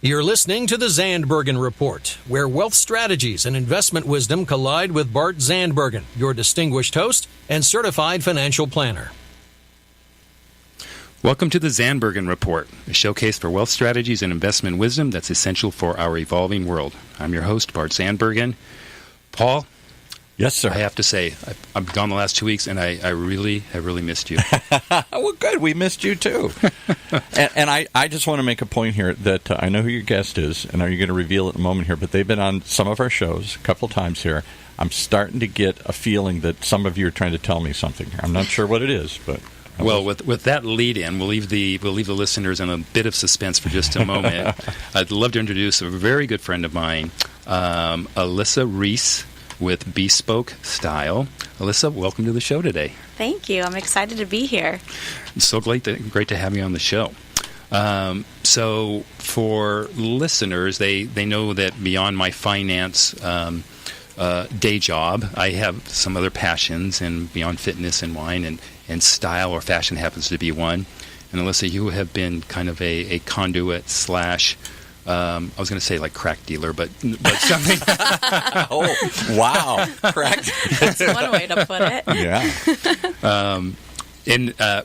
You're listening to the Zandbergen Report, where wealth strategies and investment wisdom collide with Bart Zandbergen, your distinguished host and certified financial planner. Welcome to the Zandbergen Report, a showcase for wealth strategies and investment wisdom that's essential for our evolving world. I'm your host, Bart Zandbergen. Paul? Yes, sir. I have to say, I've gone the last 2 weeks, and I really have missed you. Well, good. We missed you, too. and I just want to make a point here that I know who your guest is, and you're going to reveal it in a moment here, but they've been on some of our shows a couple times here. I'm starting to get a feeling that some of you are trying to tell me something here. I'm not sure what it is, but... Well, with that lead-in, we'll leave the listeners in a bit of suspense for just a moment. I'd love to introduce a very good friend of mine, Alyssa Reese, with Bspoke Style. Alyssa, welcome to the show today. Thank you. I'm excited to be here. It's so great to have you on the show. So for listeners, they know that beyond my finance day job, I have some other passions, and beyond fitness and wine and style or fashion happens to be one. And Alyssa, you have been kind of a conduit slash... I was going to say like crack dealer, but something. Oh, wow. Crack. That's one way to put it. Yeah.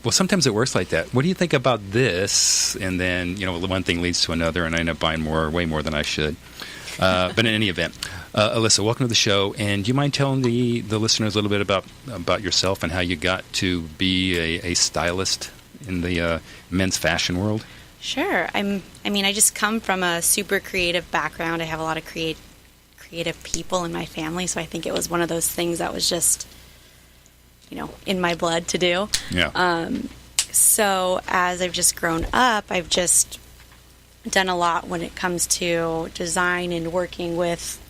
Well, sometimes it works like that. What do you think about this? And then, one thing leads to another, and I end up buying way more than I should. But in any event, Alyssa, welcome to the show. And do you mind telling the listeners a little bit about yourself and how you got to be a stylist in the men's fashion world? Sure. I just come from a super creative background. I have a lot of creative people in my family, so I think it was one of those things that was just, in my blood to do. Yeah. So as I've just grown up, I've just done a lot when it comes to design and working with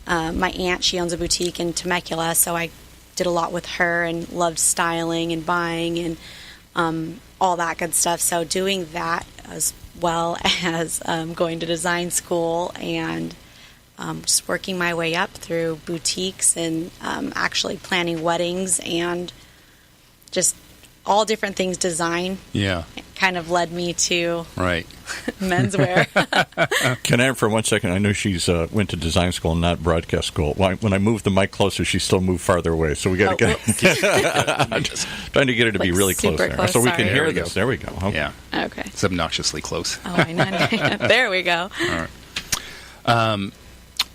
my aunt. She owns a boutique in Temecula, so I did a lot with her and loved styling and buying and all that good stuff. So doing that as well as going to design school and just working my way up through boutiques and actually planning weddings and just all different things design. Yeah. Kind of led me to right. menswear. Can I, for 1 second, I know she's went to design school, not broadcast school. When I moved the mic closer, she still moved farther away. So we got to I'm just trying to get her to be really close there. So we can hear this. There we go. Okay. Yeah. Okay. It's obnoxiously close. Oh, I know. There we go. All right.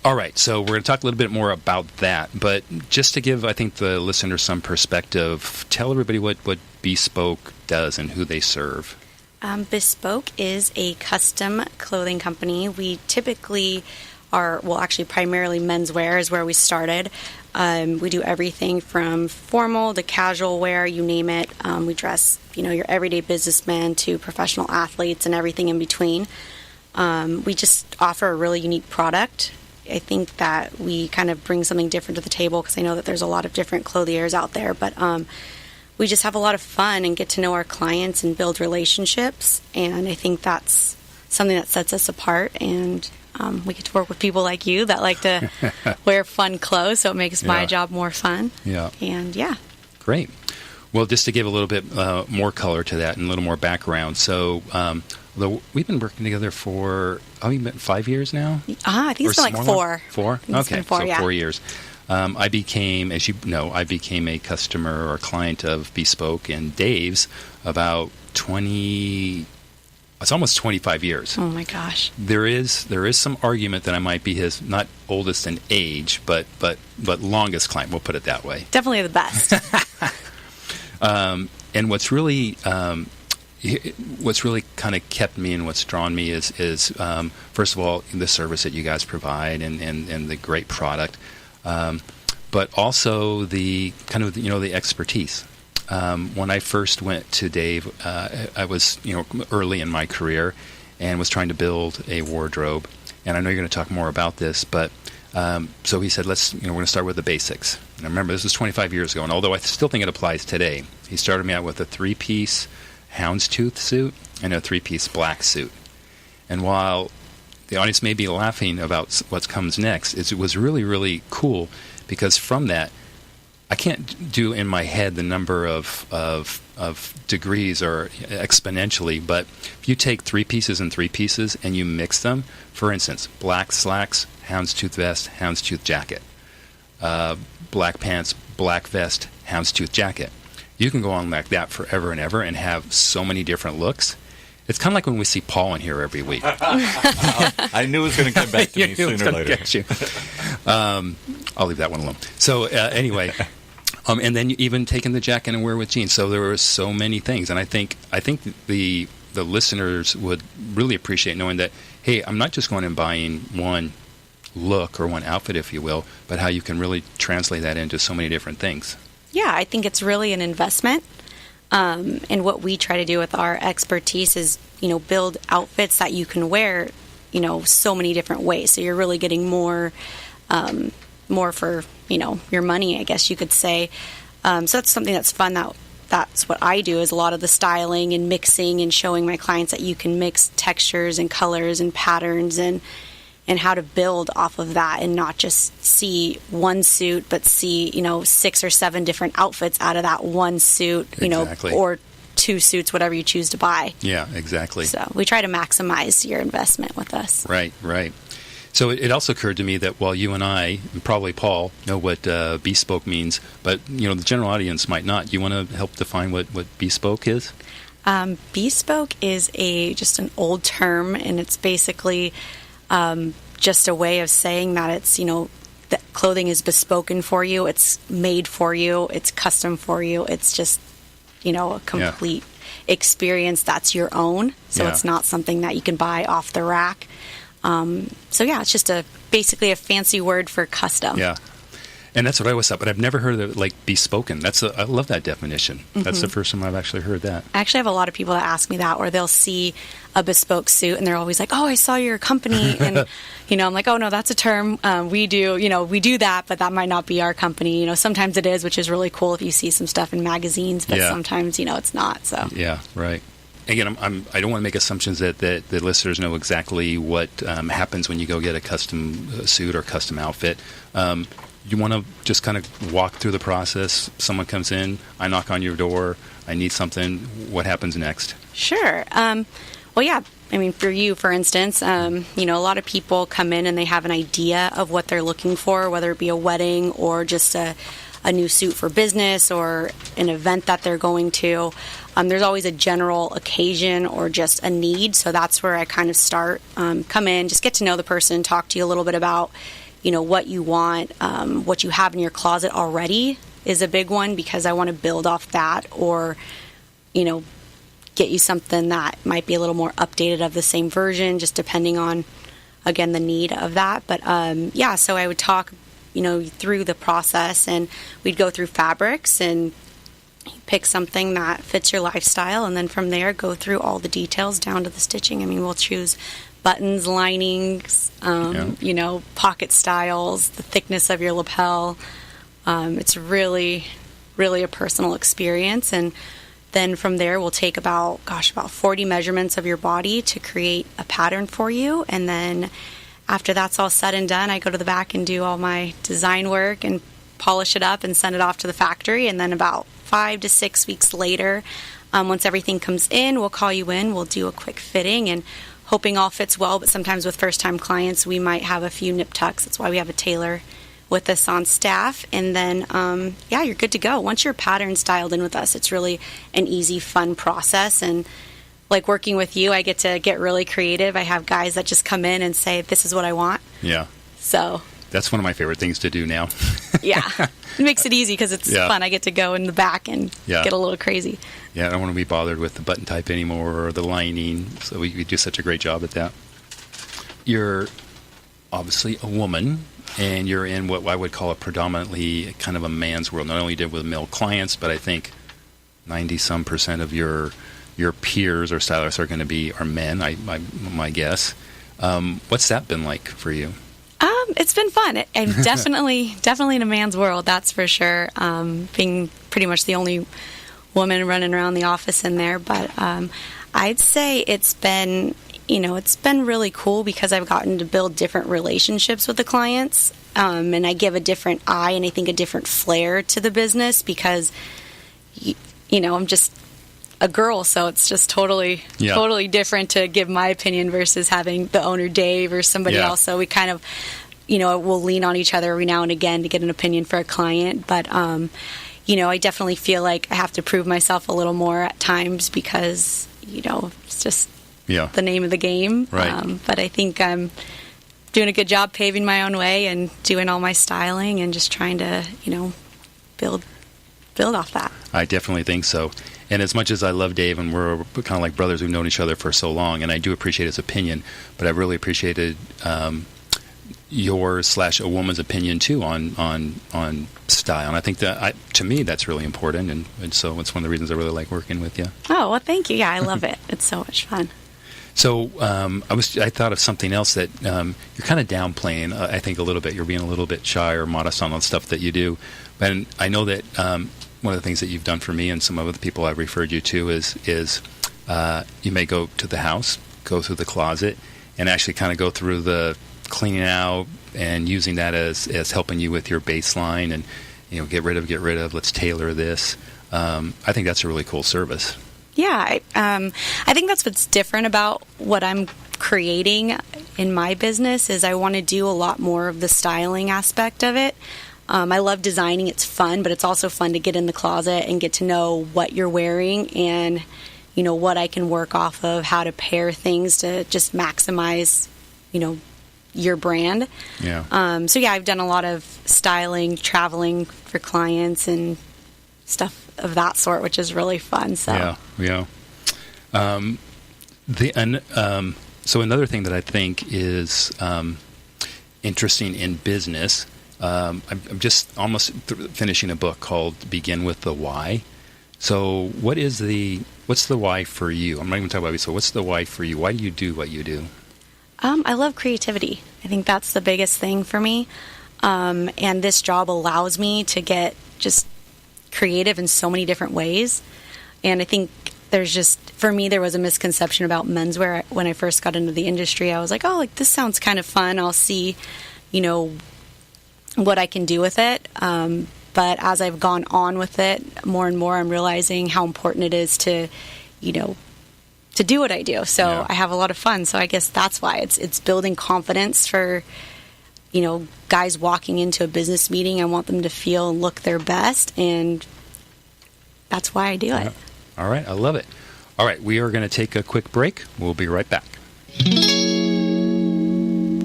All right, so we're going to talk a little bit more about that, but just to give, I think, the listeners some perspective, tell everybody what Bspoke does and who they serve. Bspoke is a custom clothing company. We typically are, actually primarily menswear is where we started. We do everything from formal to casual wear, you name it. We dress, your everyday businessmen to professional athletes and everything in between. We just offer a really unique product. I think that we kind of bring something different to the table because I know that there's a lot of different clothiers out there, but we just have a lot of fun and get to know our clients and build relationships, and I think that's something that sets us apart, and we get to work with people like you that like to wear fun clothes, so it makes my job more fun. Yeah. And Great. Well, just to give a little bit more color to that and a little more background, so we've been working together for 5 years now? I think it's been like 4. 4? Okay, 4, so 4 years. I became, as you know, a customer or client of Bspoke and Dave's about it's almost 25 years. Oh my gosh. There is some argument that I might be his, not oldest in age, but longest client, we'll put it that way. Definitely the best. And what's really kind of kept me and what's drawn me is first of all the service that you guys provide and the great product, but also the kind of the expertise. When I first went to Dave, I was early in my career and was trying to build a wardrobe, and I know you're going to talk more about this, but so he said, we're going to start with the basics. And I remember this was 25 years ago, and although I still think it applies today, he started me out with a 3-piece houndstooth suit and a 3-piece black suit. And while the audience may be laughing about what comes next, it was really, really cool because from that, I can't do in my head the number of degrees or exponentially, but if you take 3 pieces and 3 pieces and you mix them, for instance, black slacks, houndstooth vest, houndstooth jacket, black pants, black vest, houndstooth jacket. You can go on like that forever and ever and have so many different looks. It's kind of like when we see Paul in here every week. I knew it was going to come back to me sooner or later. Get you. I'll leave that one alone. So anyway, and then you even taking the jacket and wear with jeans. So there were so many things, and I think the listeners would really appreciate knowing that, hey, I'm not just going and buying one look or one outfit, if you will, but how you can really translate that into so many different things. Yeah, I think it's really an investment. And what we try to do with our expertise is, build outfits that you can wear, so many different ways. So you're really getting more for, your money, I guess you could say. So that's something that's fun. That's what I do, is a lot of the styling and mixing and showing my clients that you can mix textures and colors and patterns and how to build off of that and not just see one suit, but see, 6 or 7 different outfits out of that one suit, Exactly. Or 2 suits, whatever you choose to buy. Yeah, exactly. So we try to maximize your investment with us. Right. So it also occurred to me that while you and I, and probably Paul, know what bespoke means, but, the general audience might not. You want to help define what bespoke is? Bespoke is just an old term, and it's basically just a way of saying that it's, that clothing is bespoken for you, it's made for you, it's custom for you, it's just, a complete experience that's your own. So it's not something that you can buy off the rack. It's just basically a fancy word for custom. Yeah. And that's what I always thought, but I've never heard of it like bespoken. I love that definition. Mm-hmm. That's the first time I've actually heard that. I actually have a lot of people that ask me that, or they'll see a bespoke suit and they're always like, "Oh, I saw your company," and I'm like, "Oh no, that's a term we do. We do that, but that might not be our company. Sometimes it is, which is really cool if you see some stuff in magazines, but sometimes it's not." So yeah, right. Again, I don't want to make assumptions that the listeners know exactly what happens when you go get a custom suit or custom outfit. You want to just kind of walk through the process. Someone comes in, I knock on your door, I need something. What happens next? Sure. For you, for instance, a lot of people come in and they have an idea of what they're looking for, whether it be a wedding or just a new suit for business or an event that they're going to. There's always a general occasion or just a need, so that's where I kind of start. Come in, just get to know the person, talk to you a little bit about what you want, what you have in your closet already is a big one, because I want to build off that, or, get you something that might be a little more updated of the same version, just depending on, again, the need of that. But, so I would talk, through the process, and we'd go through fabrics and pick something that fits your lifestyle, and then from there go through all the details down to the stitching. We'll choose buttons, linings, pocket styles, the thickness of your lapel. It's really, really a personal experience. And then from there, we'll take about 40 measurements of your body to create a pattern for you. And then after that's all said and done, I go to the back and do all my design work and polish it up and send it off to the factory. And then about 5 to 6 weeks later, once everything comes in, we'll call you in, we'll do a quick fitting, and hoping all fits well. But sometimes with first-time clients, we might have a few nip tucks. That's why we have a tailor with us on staff. And then, you're good to go. Once your pattern's dialed in with us, it's really an easy, fun process. And like working with you, I get to get really creative. I have guys that just come in and say, "This is what I want." Yeah. So that's one of my favorite things to do now. Yeah. It makes it easy because it's fun. I get to go in the back and get a little crazy. Yeah, I don't want to be bothered with the button type anymore or the lining. So we do such a great job at that. You're obviously a woman, and you're in what I would call a predominantly kind of a man's world. Not only did with male clients, but I think 90-some% of your peers or stylists are going to be men, my guess. What's that been like for you? It's been fun. I'm definitely in a man's world, that's for sure. Being pretty much the only woman running around the office in there, but I'd say it's been, it's been really cool because I've gotten to build different relationships with the clients, and I give a different eye and I think a different flair to the business because, I'm just a girl, so it's just totally different to give my opinion versus having the owner Dave or somebody else. So we kind of, we'll lean on each other every now and again to get an opinion for a client. But, I definitely feel like I have to prove myself a little more at times because, it's just the name of the game. Right. But I think I'm doing a good job paving my own way and doing all my styling and just trying to, build off that. I definitely think so. And as much as I love Dave, and we're kind of like brothers who've known each other for so long, and I do appreciate his opinion, but I really appreciated your/a woman's opinion too on style. And I think that to me that's really important, and so it's one of the reasons I really like working with you. Oh, well, thank you. Yeah, I love it. It's so much fun. So I thought of something else that you're kind of downplaying. I think a little bit. You're being a little bit shy or modest on the stuff that you do. And I know that one of the things that you've done for me and some of the people I've referred you to is you may go to the house, go through the closet, and actually kind of go through the cleaning out and using that as helping you with your baseline and get rid of. Let's tailor this. I think that's a really cool service. Yeah, I think that's what's different about what I'm creating in my business is I want to do a lot more of the styling aspect of it. I love designing. It's fun, but it's also fun to get in the closet and get to know what you're wearing and, what I can work off of, how to pair things to just maximize, your brand. Yeah. I've done a lot of styling, traveling for clients and stuff of that sort, which is really fun. So yeah. So another thing that I think is interesting in business. I'm just almost finishing a book called Begin with the Why. So what's the why for you? I'm not even talking about you. So what's the why for you? Why do you do what you do? I love creativity. I think that's the biggest thing for me. And this job allows me to get just creative in so many different ways. And I think for me, there was a misconception about menswear when I first got into the industry. I was like, this sounds kind of fun. I'll see, what I can do with it. But as I've gone on with it more and more, I'm realizing how important it is to do what I do. So I have a lot of fun. So I guess that's why it's building confidence for, guys walking into a business meeting. I want them to feel and look their best. And that's why I do it. All right. I love it. All right. We are going to take a quick break. We'll be right back.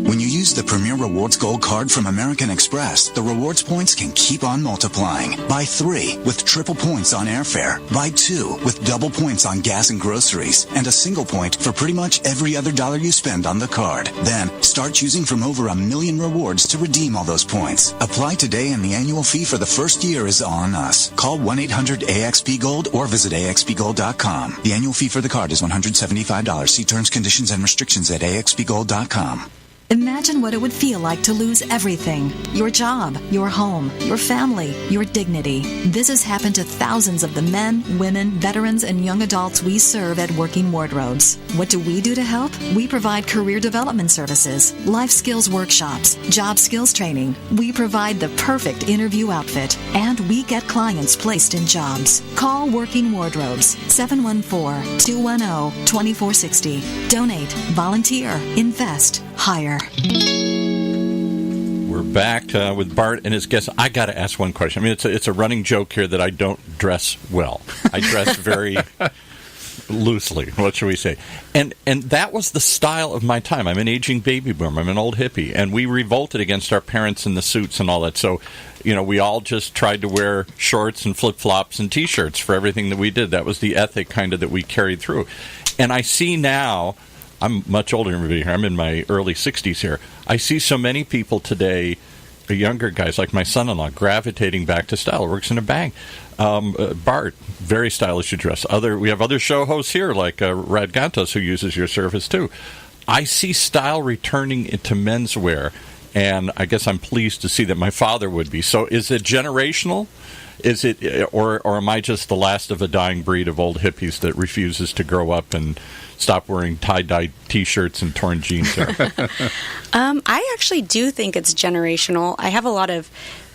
When you use the Premier Rewards Gold Card from American Express, the rewards points can keep on multiplying. Buy 3 with triple points on airfare. Buy 2 with double points on gas and groceries. And a single point for pretty much every other dollar you spend on the card. Then, start choosing from over 1 million rewards to redeem all those points. Apply today and the annual fee for the first year is on us. Call 1-800-AXP-GOLD or visit AXPGold.com. The annual fee for the card is $175. See terms, conditions, and restrictions at AXPGold.com. Imagine what it would feel like to lose everything. Your job, your home, your family, your dignity. This has happened to thousands of the men, women, veterans, and young adults we serve at Working Wardrobes. What do we do to help? We provide career development services, life skills workshops, job skills training. We provide the perfect interview outfit, and we get clients placed in jobs. Call Working Wardrobes, 714-210-2460. Donate, volunteer, invest, hire. We're back with Bart and his guests. I got to ask one question. I mean, it's a running joke here that I don't dress well. I dress very loosely. What should we say? And that was the style of my time. I'm an aging baby boomer. I'm an old hippie, and we revolted against our parents in the suits and all that. So, we all just tried to wear shorts and flip-flops and T-shirts for everything that we did. That was the ethic kind of that we carried through. And I see now. I'm much older than everybody here. I'm in my early 60s here. I see so many people today, the younger guys like my son-in-law, gravitating back to style. It works in a bang. Bart, very stylish dress. We have other show hosts here like Rad Gantos who uses your service too. I see style returning into menswear, and I guess I'm pleased to see that my father would be. So is it generational? Is it, or am I just the last of a dying breed of old hippies that refuses to grow up and stop wearing tie-dye T-shirts and torn jeans? I actually do think it's generational. I have a lot of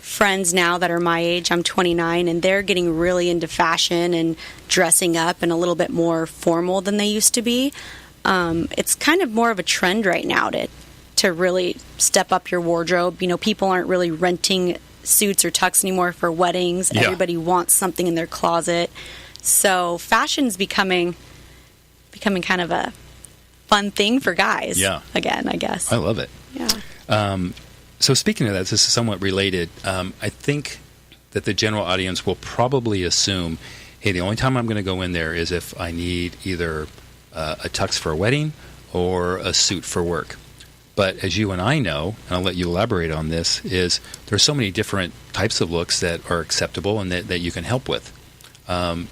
friends now that are my age. I'm 29, and they're getting really into fashion and dressing up and a little bit more formal than they used to be. It's kind of more of a trend right now to really step up your wardrobe. People aren't really renting suits or tux anymore for weddings. Yeah. Everybody wants something in their closet. So fashion's becoming kind of a fun thing for guys. Yeah. Again, I guess. I love it. Yeah. So speaking of that, this is somewhat related. I think that the general audience will probably assume, hey, the only time I'm going to go in there is if I need either a tux for a wedding or a suit for work. But as you and I know, and I'll let you elaborate on this, is there's so many different types of looks that are acceptable and that you can help with. I'll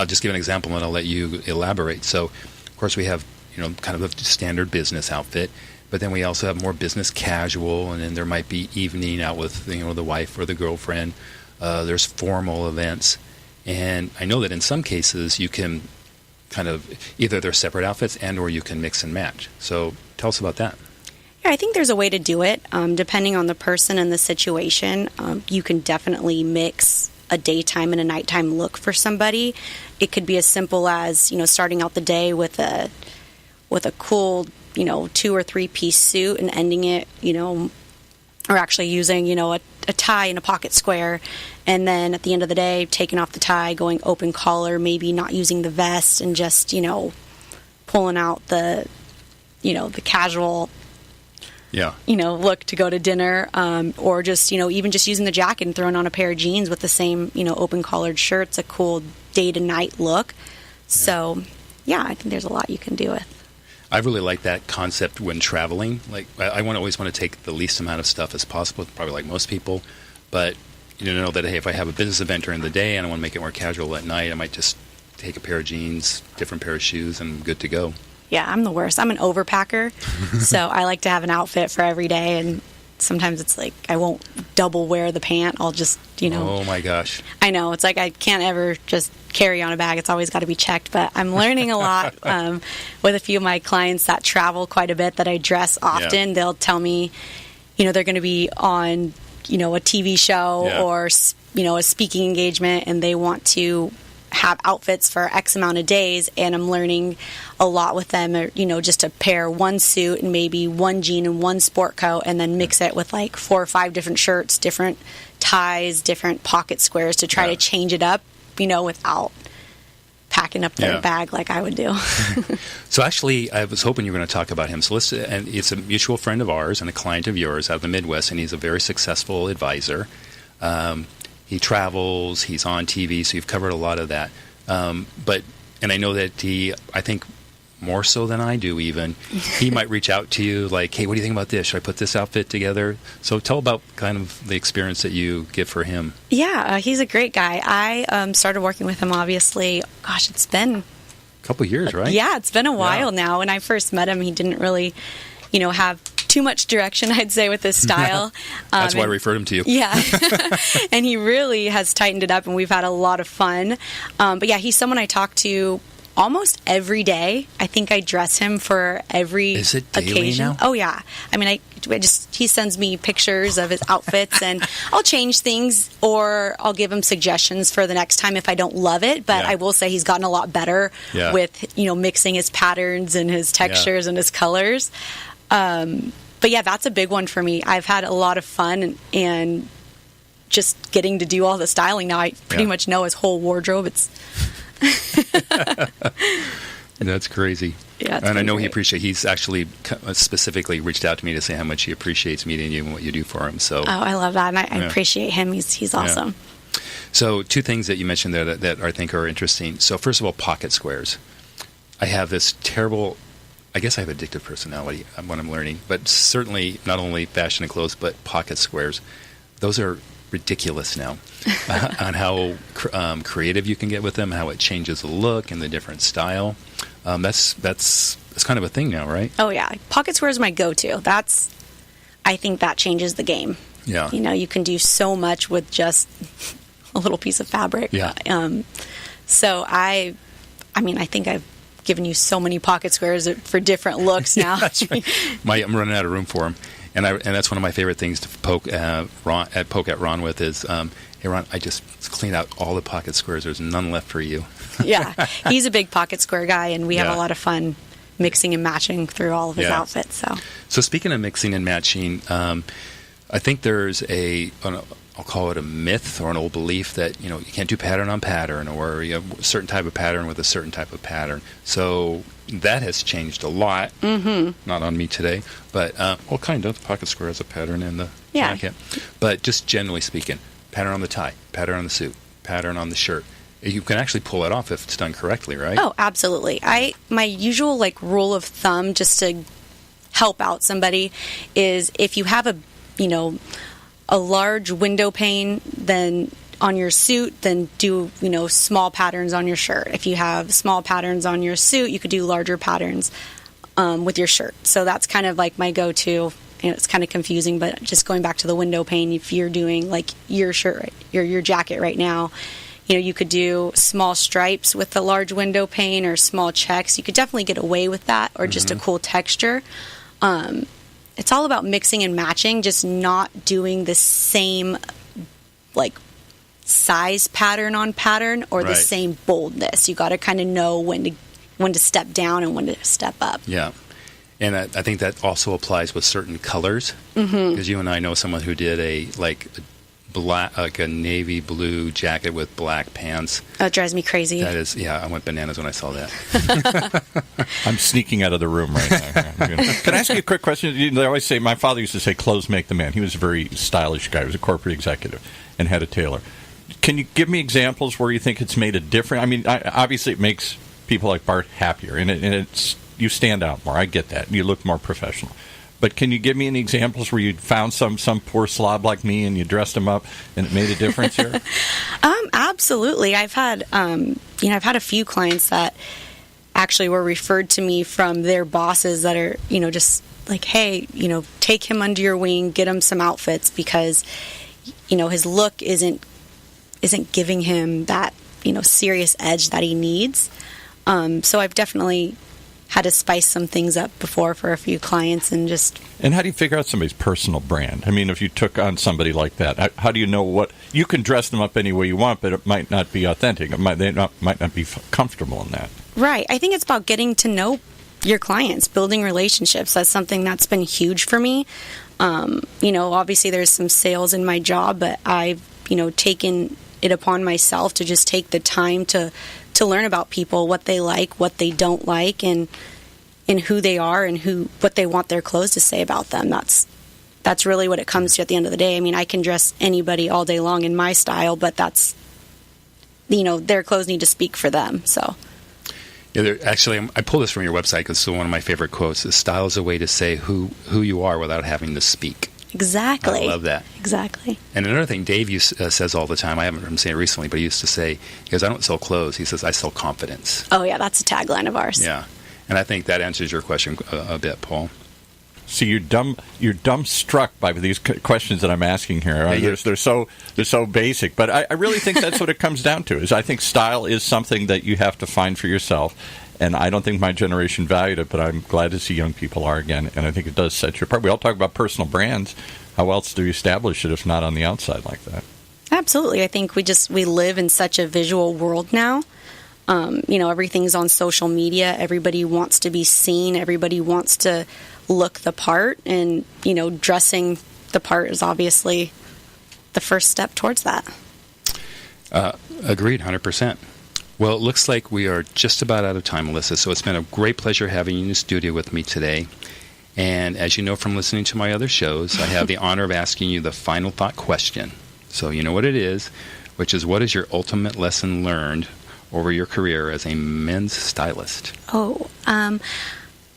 just give an example and I'll let you elaborate. So, of course, we have, kind of a standard business outfit, but then we also have more business casual, and then there might be evening out with, the wife or the girlfriend. There's formal events. And I know that in some cases you can kind of, either they're separate outfits and or you can mix and match. So tell us about that. Yeah, I think there's a way to do it. Depending on the person and the situation, you can definitely mix a daytime and a nighttime look for somebody. It could be as simple as, starting out the day with a cool, 2 or 3 piece suit and ending it, or actually using, a tie and a pocket square. And then at the end of the day, taking off the tie, going open collar, maybe not using the vest and just, pulling out the casual, look to go to dinner, or just, even just using the jacket and throwing on a pair of jeans with the same, open collared shirts, a cool day to night look. So, yeah, I think there's a lot you can do with. I really like that concept when traveling. Like, I always want to take the least amount of stuff as possible, probably like most people. But know that, hey, if I have a business event during the day and I want to make it more casual at night, I might just take a pair of jeans, different pair of shoes, and I'm good to go. Yeah, I'm the worst. I'm an overpacker, so I like to have an outfit for every day, and sometimes it's like I won't double wear the pant. I'll just, Oh, my gosh. I know. It's like I can't ever just carry on a bag. It's always got to be checked, but I'm learning a lot with a few of my clients that travel quite a bit, that I dress often. Yeah. They'll tell me, they're going to be on, a TV show or, a speaking engagement, and they want to have outfits for X amount of days, and I'm learning a lot with them, just to pair one suit and maybe one jean and one sport coat, and then mix it with like 4 or 5 different shirts, different ties, different pocket squares to try to change it up, without packing up their bag like I would do. So actually, I was hoping you were going to talk about him. So and it's a mutual friend of ours and a client of yours out of the Midwest, and he's a very successful advisor. He travels, he's on TV, so you've covered a lot of that. And I know that I think more so than I do even, he might reach out to you like, hey, what do you think about this? Should I put this outfit together? So tell about kind of the experience that you get for him. Yeah, he's a great guy. I started working with him, obviously, it's been a couple years, right? Yeah, it's been a while now. When I first met him, he didn't really, have too much direction, I'd say, with his style. That's why I referred him to you. Yeah. And he really has tightened it up, and we've had a lot of fun. But yeah, he's someone I talk to almost every day. I think I dress him for every Is it daily occasion. Now? Oh yeah. I mean, he sends me pictures of his outfits, and I'll change things, or I'll give him suggestions for the next time if I don't love it. But I will say he's gotten a lot better with mixing his patterns and his textures and his colors. But yeah, that's a big one for me. I've had a lot of fun and just getting to do all the styling now. I pretty much know his whole wardrobe. It's That's crazy. Yeah, and I know he's actually specifically reached out to me to say how much he appreciates meeting you and what you do for him. So I love that, and I appreciate him. He's awesome. Yeah. So 2 things that you mentioned there that I think are interesting. So first of all, pocket squares. I have this terrible, I guess I have addictive personality, what I'm learning, but certainly not only fashion and clothes, but pocket squares. Those are ridiculous now on how creative you can get with them, how it changes the look and the different style. That's kind of a thing now, right? Oh yeah, pocket square is my go-to. I think that changes the game. Yeah. You can do so much with just a little piece of fabric. Yeah. So I think I've given you so many pocket squares for different looks now. Yeah, that's right. I'm running out of room for them. And that's one of my favorite things to poke at Ron with is, hey, Ron, I just cleaned out all the pocket squares. There's none left for you. Yeah. He's a big pocket square guy, and we have a lot of fun mixing and matching through all of his outfits. So speaking of mixing and matching, I think there's I'll call it a myth or an old belief that, you can't do pattern on pattern, or you have a certain type of pattern with a certain type of pattern. So that has changed a lot. Mm-hmm. Not on me today, but kind of. The pocket square has a pattern in the jacket. But just generally speaking, pattern on the tie, pattern on the suit, pattern on the shirt. You can actually pull it off if it's done correctly, right? Oh, absolutely. My usual rule of thumb, just to help out somebody, is if you have a large window pane then on your suit, then do small patterns on your shirt. If you have small patterns on your suit, you could do larger patterns with your shirt. So that's kind of my go-to. It's kind of confusing, but just going back to the window pane, if you're doing your shirt, your jacket right now, you could do small stripes with the large window pane or small checks. You could definitely get away with that, or just a cool texture. It's all about mixing and matching, just not doing the same size pattern on pattern or the same boldness. You got to kind of know when to step down and when to step up. Yeah. And I think that also applies with certain colors, because you and I know someone who did a navy blue jacket with black pants. Oh, it drives me crazy. That is, I went bananas when I saw that. I'm sneaking out of the room right now. Can I ask you a quick question? They always say, my father used to say, clothes make the man. He was a very stylish guy. He was a corporate executive and had a tailor. Can you give me examples where you think it's made a difference? I mean, obviously it makes people like Bart happier, and it's you stand out more. I get that. You look more professional. But can you give me any examples where you found some poor slob like me and you dressed him up and it made a difference here? Absolutely. I've had a few clients that actually were referred to me from their bosses that are, just hey, take him under your wing, get him some outfits, because, his look isn't giving him that, serious edge that he needs. So I've definitely had to spice some things up before for a few clients and just... And how do you figure out somebody's personal brand? I mean, if you took on somebody like that, how do you know what... You can dress them up any way you want, but it might not be authentic. They might not be comfortable in that. Right. I think it's about getting to know your clients, building relationships. That's something that's been huge for me. Obviously there's some sales in my job, but I've, taken it upon myself to just take the time to learn about people, what they like, what they don't like, and who they are, and what they want their clothes to say about them. That's really what it comes to at the end of the day. I mean, I can dress anybody all day long in my style, but that's, their clothes need to speak for them. So. Yeah, actually, I pulled this from your website because it's one of my favorite quotes. The style is a way to say who you are without having to speak. Exactly. I love that. Exactly. And another thing Dave says all the time, I haven't heard him say it recently, but he used to say, he goes, I don't sell clothes. He says, I sell confidence. Oh, yeah, that's a tagline of ours. Yeah. And I think that answers your question a bit, Paul. See, you're dumbstruck by these questions that I'm asking here. Yeah, they're so basic, but I really think that's what it comes down to. Is I think style is something that you have to find for yourself, and I don't think my generation valued it, but I'm glad to see young people are again, and I think it does set you apart. We all talk about personal brands. How else do you establish it if not on the outside like that? Absolutely. I think we live in such a visual world now. Everything's on social media. Everybody wants to be seen. Everybody wants to look the part, and dressing the part is obviously the first step towards that. Agreed, 100%. Well, it looks like we are just about out of time, Melissa, so it's been a great pleasure having you in the studio with me today. And as you know from listening to my other shows, I have the honor of asking you the final thought question. So you know what it is, which is, what is your ultimate lesson learned over your career as a men's stylist?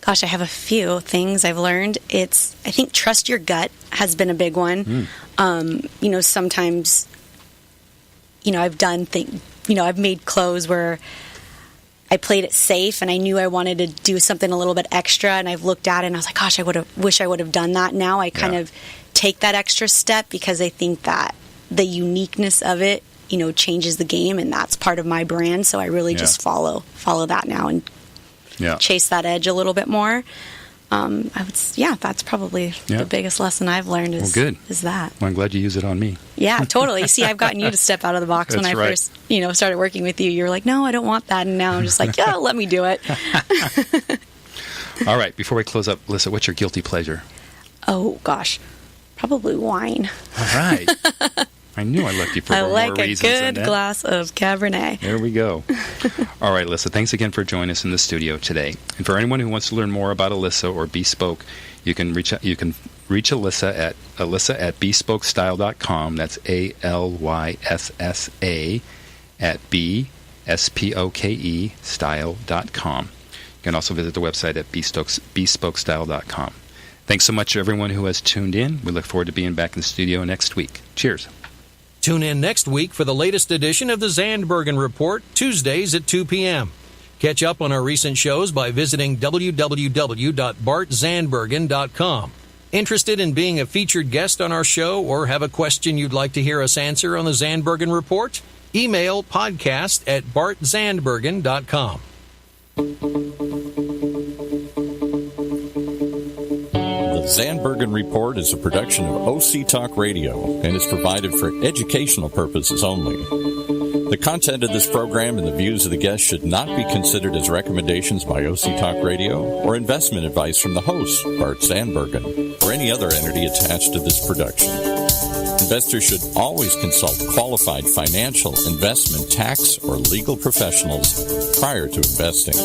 Gosh, I have a few things I've learned. I think trust your gut has been a big one. Sometimes, I've done things, I've made clothes where I played it safe and I knew I wanted to do something a little bit extra, and I've looked at it and I was like, gosh, wish I would have done that. Now I kind of take that extra step because I think that the uniqueness of it, changes the game, and that's part of my brand. So I really just follow that now and chase that edge a little bit more. That's probably the biggest lesson I've learned is that. Well, I'm glad you use it on me. Yeah, totally. See, I've gotten you to step out of the box when I first, started working with you. You were like, no, I don't want that. And now I'm just like, yeah, let me do it. All right. Before we close up, Alyssa, what's your guilty pleasure? Oh, gosh. Probably wine. All right. I knew I left you for more reasons than that. I like a good glass of Cabernet. There we go. All right, Alyssa, thanks again for joining us in the studio today. And for anyone who wants to learn more about Alyssa or Bspoke, you can reach Alyssa at bspokestyle.com. That's ALYSSA at BSPOKE style.com. You can also visit the website at bspokestyle.com. Thanks so much to everyone who has tuned in. We look forward to being back in the studio next week. Cheers. Tune in next week for the latest edition of the Zandbergen Report, Tuesdays at 2 p.m. Catch up on our recent shows by visiting www.bartzandbergen.com. Interested in being a featured guest on our show or have a question you'd like to hear us answer on the Zandbergen Report? Email podcast@bartzandbergen.com. The Zandbergen Report is a production of OC Talk Radio and is provided for educational purposes only. The content of this program and the views of the guests should not be considered as recommendations by OC Talk Radio or investment advice from the host, Bart Zandbergen, or any other entity attached to this production. Investors should always consult qualified financial, investment, tax, or legal professionals prior to investing.